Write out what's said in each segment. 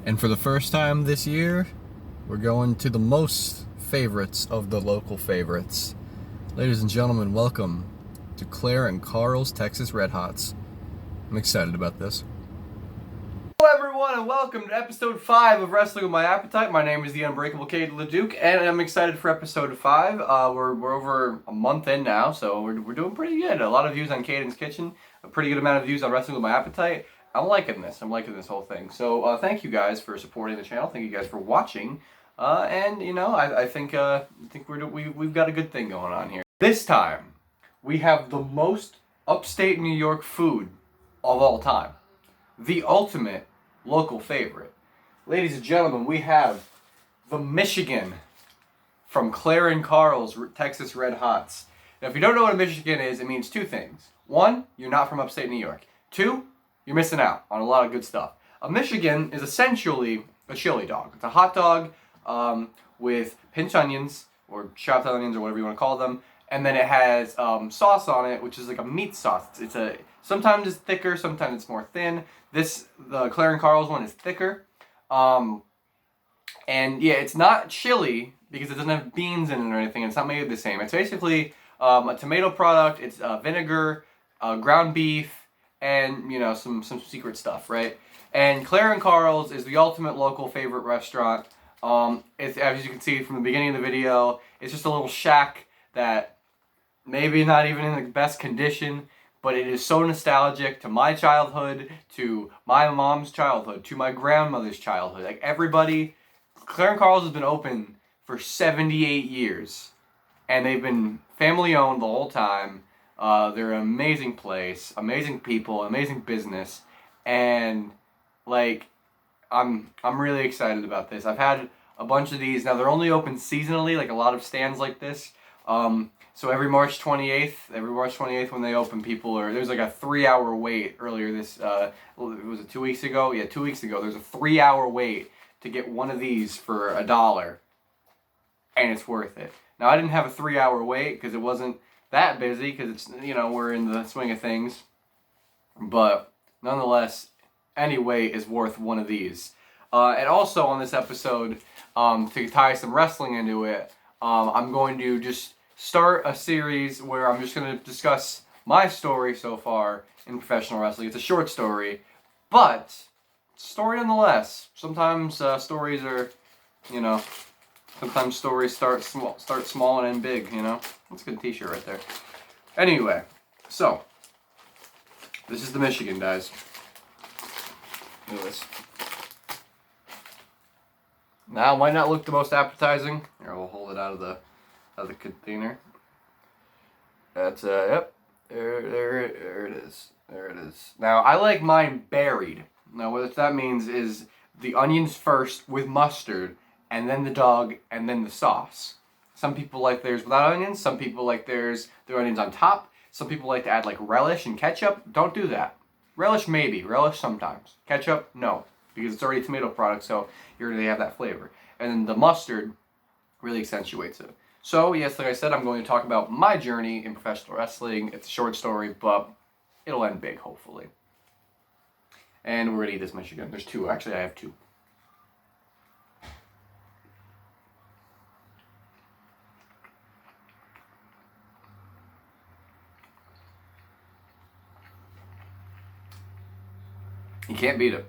And for the first time this year, we're going to the most favorites of the local favorites. Ladies and gentlemen, welcome to Clare and Carl's Texas Red Hots. I'm excited about this. Hello everyone and welcome to episode 5 of Wrestling with My Appetite. My name is the Unbreakable Cade LeDuc and I'm excited for episode 5. We're over a month in now, so we're doing pretty good. A lot of views on Caden's Kitchen, a pretty good amount of views on Wrestling with My Appetite. I'm liking this whole thing. So thank you guys for supporting the channel. Thank you guys for watching. And you know, I think we've got a good thing going on here. This time, we have the most upstate New York food of all time. The ultimate local favorite. Ladies and gentlemen, we have the Michigan from Clare and Carl's Texas Red Hots. Now, if you don't know what a Michigan is, it means two things. One, you're not from upstate New York. Two, you're missing out on a lot of good stuff. A Michigan is essentially a chili dog. It's a hot dog with pinched onions, or chopped onions, or whatever you want to call them. And then it has sauce on it, which is like a meat sauce. Sometimes it's thicker, sometimes it's more thin. The Clare and Carl's one is thicker. And yeah, it's not chili because it doesn't have beans in it or anything. It's not made the same. It's basically a tomato product. It's vinegar, ground beef, and you know, some secret stuff, right? And Clare and Carl's is the ultimate local favorite restaurant. It's, as you can see from the beginning of the video, it's just a little shack that maybe not even in the best condition, but it is so nostalgic to my childhood, to my mom's childhood, to my grandmother's childhood. Like everybody, Clare and Carl's has been open for 78 years, and they've been family owned the whole time. They're an amazing place, amazing people, amazing business, and like I'm really excited about this. I've had a bunch of these. Now they're only open seasonally, like a lot of stands like this. So every March 28th when they open, there's like a 3-hour wait earlier this, was it 2 weeks ago? Yeah, 2 weeks ago. There's a 3-hour wait to get one of these for $1, and it's worth it. Now I didn't have a 3-hour wait because it wasn't that busy, because it's, you know, we're in the swing of things, but nonetheless, any wait is worth one of these. And also on this episode, to tie some wrestling into it, I'm going to just start a series where I'm just going to discuss my story so far in professional wrestling. It's a short story, but story nonetheless. Sometimes stories are, you know, sometimes stories start small and end big, you know. That's a good t-shirt right there. Anyway, so this is the Michigan, guys. Look at this. Now, it might not look the most appetizing. Here, we'll hold it out of the container. That's yep. There it is. There it is. Now, I like mine buried. Now, what that means is the onions first with mustard, and then the dog, and then the sauce. Some people like theirs without onions. Some people like their onions on top. Some people like to add like relish and ketchup. Don't do that. Relish maybe. Relish sometimes. Ketchup, no. Because it's already a tomato product, so you already have that flavor. And then the mustard really accentuates it. So, yes, like I said, I'm going to talk about my journey in professional wrestling. It's a short story, but it'll end big, hopefully. And we're going to eat this Michigan. There's two. Actually, I have two. You can't beat it.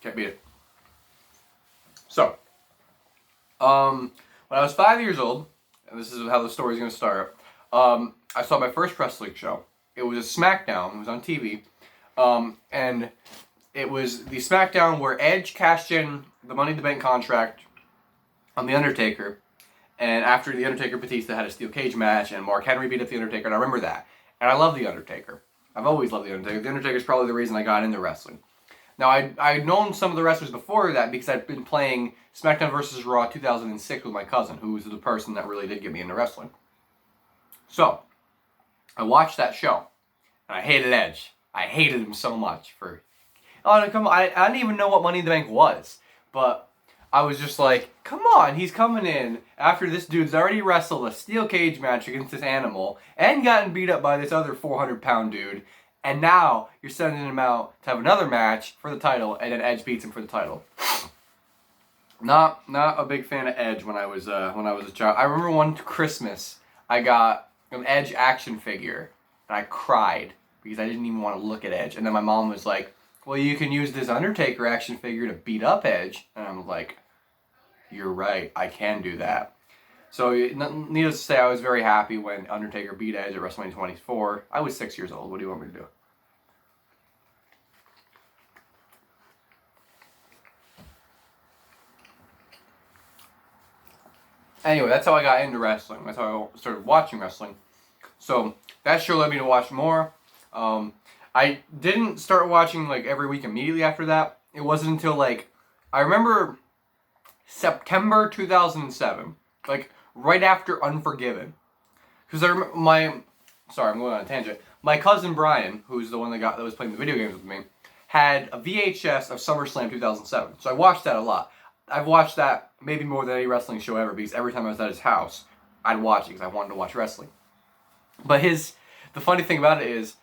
Can't beat it. So, when I was 5 years old, and this is how the story is going to start, I saw my first wrestling show. It was a SmackDown. It was on TV. And it was the SmackDown where Edge cashed in the Money in the Bank contract on The Undertaker. And after The Undertaker Batista had a steel cage match, and Mark Henry beat up The Undertaker, and I remember that. And I love The Undertaker. I've always loved The Undertaker. The Undertaker is probably the reason I got into wrestling. Now, I'd known some of the wrestlers before that because I'd been playing SmackDown vs. Raw 2006 with my cousin, who was the person that really did get me into wrestling. So, I watched that show, and I hated Edge. I hated him so much for... Oh, come on, I didn't even know what Money in the Bank was, but I was just like, come on, he's coming in after this dude's already wrestled a steel cage match against this animal and gotten beat up by this other 400-pound dude, and now you're sending him out to have another match for the title, and then Edge beats him for the title. Not a big fan of Edge when I was a child. I remember one Christmas I got an Edge action figure, and I cried because I didn't even want to look at Edge, and then my mom was like, well, you can use this Undertaker action figure to beat up Edge. And I'm like, you're right, I can do that. So, needless to say, I was very happy when Undertaker beat Edge at WrestleMania 24. I was 6 years old. What do you want me to do? Anyway, that's how I got into wrestling. That's how I started watching wrestling. So, that sure led me to watch more. I didn't start watching like every week immediately after that. It wasn't until like, I remember September 2007, like right after Unforgiven. Because I remember sorry, I'm going on a tangent. My cousin Brian, who's the one that was playing the video games with me, had a VHS of SummerSlam 2007. So I watched that a lot. I've watched that maybe more than any wrestling show ever, because every time I was at his house, I'd watch it because I wanted to watch wrestling. But the funny thing about it is,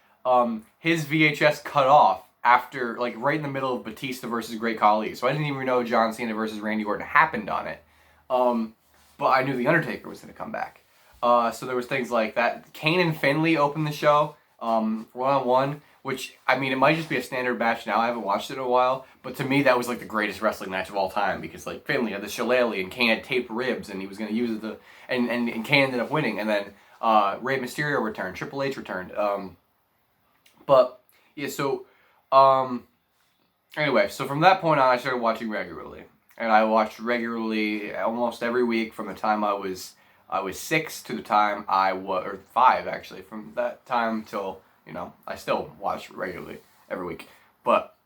his VHS cut off after, like, right in the middle of Batista versus Great Khali. So I didn't even know John Cena versus Randy Orton happened on it. But I knew The Undertaker was going to come back. So there was things like that. Kane and Finlay opened the show, one-on-one, which, I mean, it might just be a standard match now. I haven't watched it in a while. But to me, that was, like, the greatest wrestling match of all time. Because, like, Finlay had the shillelagh and Kane had taped ribs and he was going to use it. And Kane ended up winning. And then Rey Mysterio returned. Triple H returned. But, yeah, so, anyway, so from that point on, I started watching regularly. And I watched regularly almost every week from the time I was 6 to the time or 5, actually. From that time till, I still watch regularly every week. But,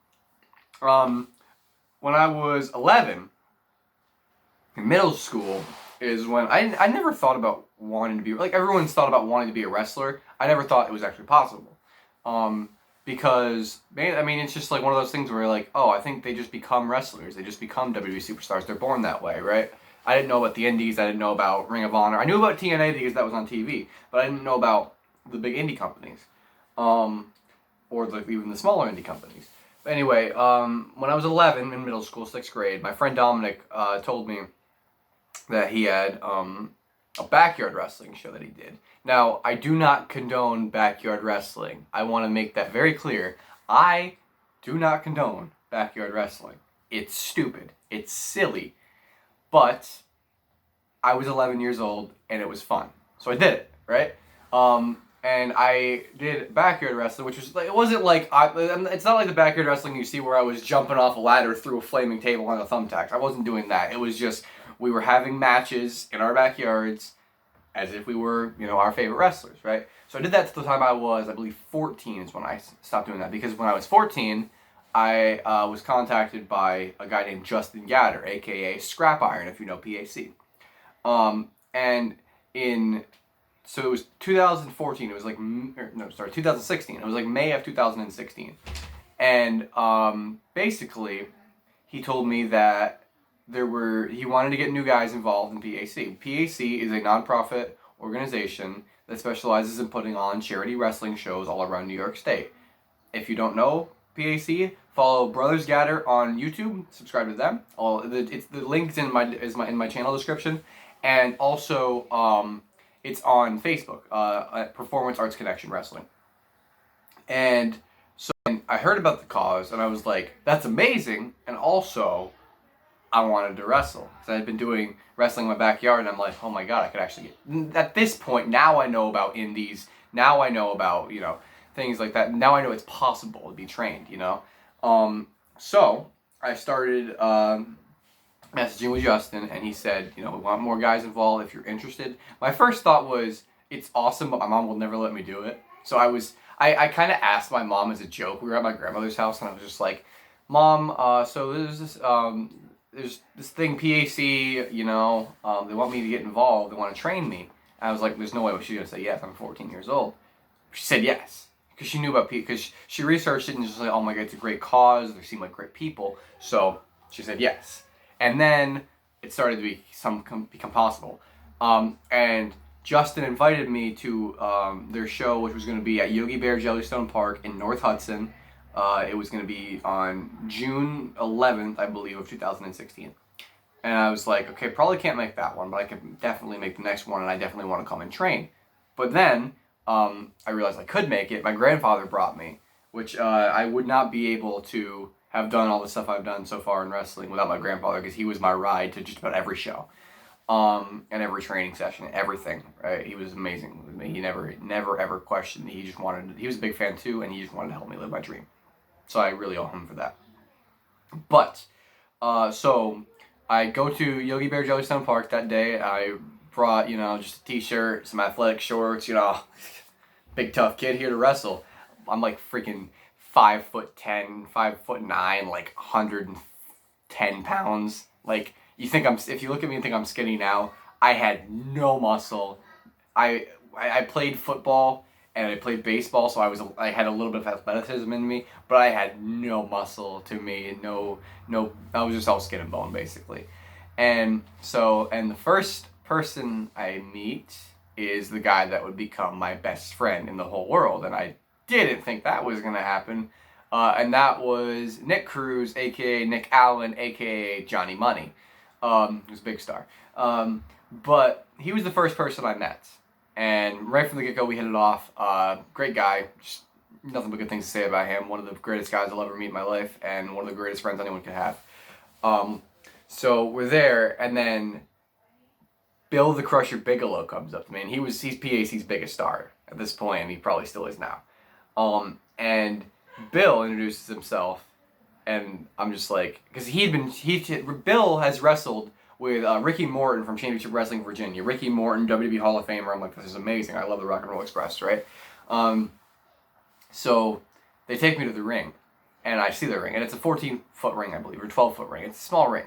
when I was 11, in middle school, is when I never thought about wanting to be, like, everyone's thought about wanting to be a wrestler. I never thought it was actually possible. Because, I mean, it's just like one of those things where like, oh, I think they just become wrestlers. They just become WWE superstars. They're born that way, right? I didn't know about the Indies. I didn't know about Ring of Honor. I knew about TNA because that was on TV, but I didn't know about the big indie companies, or even the smaller indie companies. But anyway, when I was 11 in middle school, 6th grade, my friend Dominic told me that he had a backyard wrestling show that he did. Now, I do not condone backyard wrestling. I want to make that very clear. I do not condone backyard wrestling. It's stupid. It's silly. But I was 11 years old and it was fun. So I did it, right? And I did backyard wrestling, which was like, it wasn't like, it's not like the backyard wrestling you see where I was jumping off a ladder through a flaming table on a thumbtack. I wasn't doing that. It was just, we were having matches in our backyards as if we were, our favorite wrestlers, right? So I did that till the time I was, I believe, 14 is when I stopped doing that. Because when I was 14, I was contacted by a guy named Justin Gatter, a.k.a. Scrap Iron, if you know PAC. So it was 2014, it was like, 2016. It was like May of 2016. And basically, he told me that he wanted to get new guys involved in PAC. PAC is a nonprofit organization that specializes in putting on charity wrestling shows all around New York State. If you don't know PAC, follow Brothers Gatter on YouTube. Subscribe to them. The link's in my channel description, and also it's on Facebook at Performance Arts Connection Wrestling. And so I heard about the cause, and I was like, "That's amazing!" And also, I wanted to wrestle. So I had been doing wrestling in my backyard, and I'm like, oh my god, I could actually get... At this point, now I know about indies. Now I know about, things like that. Now I know it's possible to be trained, So I started messaging with Justin, and he said, we want more guys involved if you're interested. My first thought was, it's awesome, but my mom will never let me do it. So I kind of asked my mom as a joke. We were at my grandmother's house, and I was just like, Mom, so there's this thing, PAC, they want me to get involved, they want to train me. And I was like, there's no way she's going to say yes, I'm 14 years old. She said yes, because she knew about PAC, because she researched it and just like, oh my god, it's a great cause, they seem like great people, so she said yes. And then it started to become possible. And Justin invited me to their show, which was going to be at Yogi Bear Jellystone Park in North Hudson. It was going to be on June 11th, I believe, of 2016. And I was like, okay, probably can't make that one, but I could definitely make the next one, and I definitely want to come and train. But then I realized I could make it. My grandfather brought me, which I would not be able to have done all the stuff I've done so far in wrestling without my grandfather, because he was my ride to just about every show, and every training session, everything. Right? He was amazing with me. He never ever questioned me. He was a big fan too, and he just wanted to help me live my dream. So I really owe him for that. But so I go to Yogi Bear Jellystone Park that day. I brought, just a t-shirt, some athletic shorts, big tough kid here to wrestle. I'm like freaking 5'10", 5'9", like 110 pounds. Like, if you look at me and think I'm skinny now, I had no muscle. I played football and I played baseball, so I had a little bit of athleticism in me, but I had no muscle to me. No, I was just all skin and bone basically. And the first person I meet is the guy that would become my best friend in the whole world, and I didn't think that was gonna happen. And that was Nick Cruz, aka Nick Allen, aka Johnny Money. He was a big star. But he was the first person I met. And right from the get-go, we hit it off. Great guy. Just nothing but good things to say about him. One of the greatest guys I'll ever meet in my life, and one of the greatest friends anyone could have. So we're there, and then Bill the Crusher Bigelow comes up to me, and he's PAC's biggest star at this point, and he probably still is now. And Bill introduces himself, and I'm just like, because Bill has wrestled with Ricky Morton from Championship Wrestling Virginia. Ricky Morton, WWE Hall of Famer. I'm like, this is amazing. I love the Rock and Roll Express, right? So they take me to the ring, and I see the ring, and it's a 14-foot ring, I believe, or 12-foot ring. It's a small ring.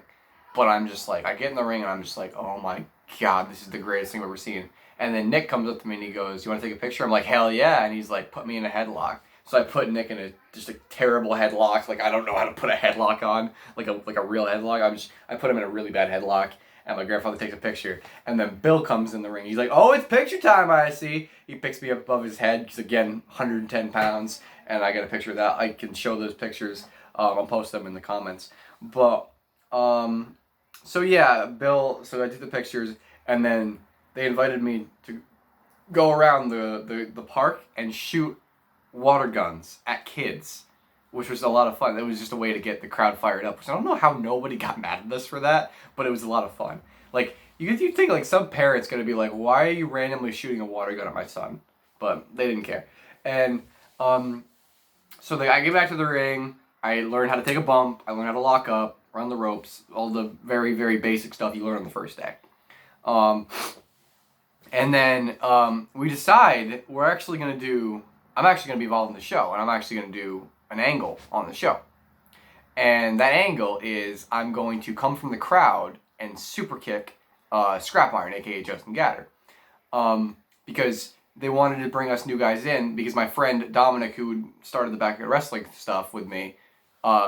But I'm just like, I get in the ring, and I'm just like, oh my God, this is the greatest thing I've ever seen. And then Nick comes up to me, and he goes, you want to take a picture? I'm like, hell yeah. And he's like, put me in a headlock. So I put Nick in just a terrible headlock. Like, I don't know how to put a headlock on, like a real headlock. I put him in a really bad headlock, and my grandfather takes a picture. And then Bill comes in the ring. He's like, oh, it's picture time, I see. He picks me up above his head, because again, 110 pounds, and I got a picture of that. I can show those pictures. I'll post them in the comments. But, so yeah, Bill, so I did the pictures, and then they invited me to go around the park and shoot water guns at kids, which was a lot of fun. It was just a way to get the crowd fired up. So I don't know how nobody got mad at us for that, but it was a lot of fun. Like, you think like some parent's gonna be like, why are you randomly shooting a water gun at my son? But they didn't care. And so I get back to the ring. I learned how to take a bump. I learned how to lock up, run the ropes, all the very, very basic stuff you learn on the first day. And then we decide I'm actually going to be involved in the show, and I'm actually going to do an angle on the show. And that angle is I'm going to come from the crowd and super kick Scrap Iron, aka Justin Gatter. Because they wanted to bring us new guys in, because my friend Dominic, who started the backyard wrestling stuff with me,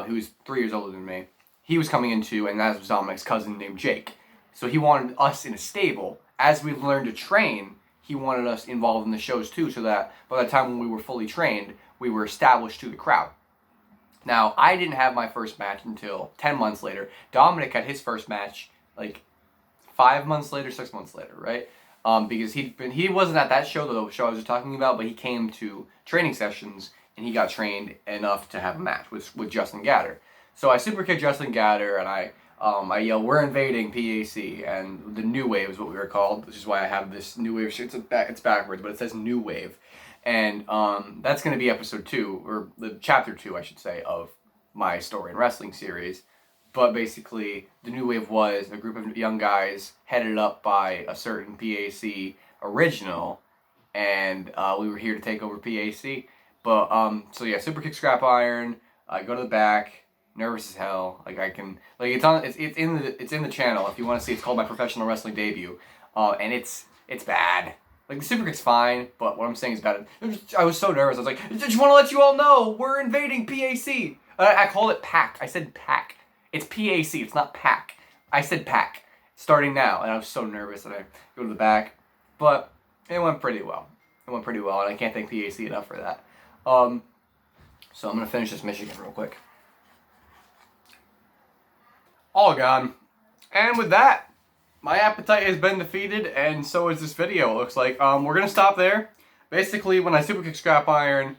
who's 3 years older than me, he was coming in too, and that was Dominic's cousin named Jake. So he wanted us in a stable. As we learned to train, he wanted us involved in the shows too, so that by the time when we were fully trained, we were established to the crowd. Now, I didn't have my first match until 10 months later. Dominic had his first match like 5 months later, 6 months later, right? Because he wasn't at that show, the show I was just talking about, but he came to training sessions, and he got trained enough to have a match with Justin Gatter. So I super kicked Justin Gatter, and I yell, we're invading PAC, and the New Wave is what we were called, which is why I have this New Wave shirt. It's backwards, but it says New Wave. And that's going to be episode 2, or the chapter 2, I should say, of my story and wrestling series. But basically, the New Wave was a group of young guys headed up by a certain PAC original, and we were here to take over PAC. But, so yeah, super kick Scrap Iron, I go to the back, nervous as hell. Like, I can, like, it's in the channel if you want to see. It's called My Professional Wrestling Debut, and it's bad. Like, the super kick's fine, but what I'm saying is bad. I was so nervous. I was like, I just want to let you all know we're invading PAC. I call it PAC. I said PAC. It's PAC. It's not PAC. I said pack, starting now, and I was so nervous that I go to the back, but it went pretty well. It went pretty well, and I can't thank PAC enough for that. So I'm gonna finish this Michigan real quick. All gone. And with that, my appetite has been defeated, and so is this video, it looks like. We're gonna stop there. Basically, when I super kick scrap iron,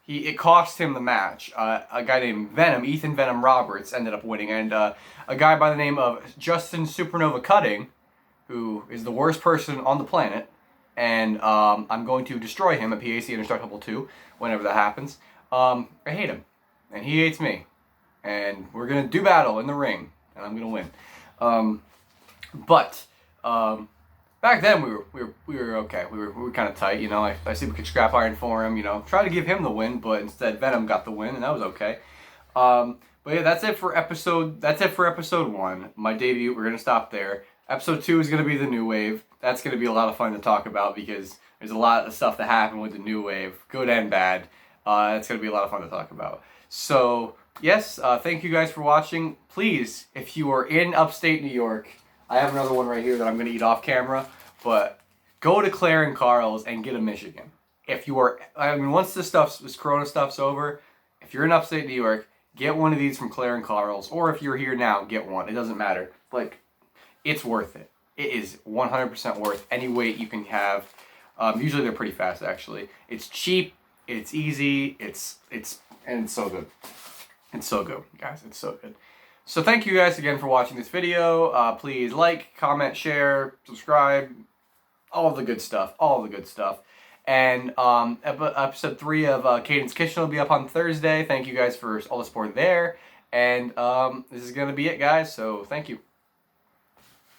it cost him the match. A guy named Venom, Ethan Venom Roberts, ended up winning, and a guy by the name of Justin Supernova Cutting, who is the worst person on the planet, and I'm going to destroy him at PAC Indestructible 2 whenever that happens. I hate him, and he hates me, and we're gonna do battle in the ring, and I'm gonna win. But back then we were okay. We were kind of tight, you know. I super kick scrap iron for him, you know. Try to give him the win, but instead Venom got the win, and that was okay. But yeah, that's it for episode 1. My debut. We're gonna stop there. Episode 2 is gonna be the new wave. That's gonna be a lot of fun to talk about because there's a lot of stuff that happened with the new wave, good and bad. It's gonna be a lot of fun to talk about. So yes, thank you guys for watching. Please, if you are in upstate New York, I have another one right here that I'm going to eat off camera, but go to Clare and Carl's and get a Michigan. If you are, I mean, once this Corona stuff's over, if you're in upstate New York, get one of these from Clare and Carl's, or if you're here now, get one. It doesn't matter. Like, it's worth it. It is 100% worth any wait you can have. Usually they're pretty fast, actually. It's cheap, it's easy, and it's so good. It's so good, guys. It's so good. So thank you guys again for watching this video. Please like, comment, share, subscribe, all of the good stuff. All of the good stuff. And episode 3 of Caden's Kitchen will be up on Thursday. Thank you guys for all the support there. And this is going to be it, guys. So thank you.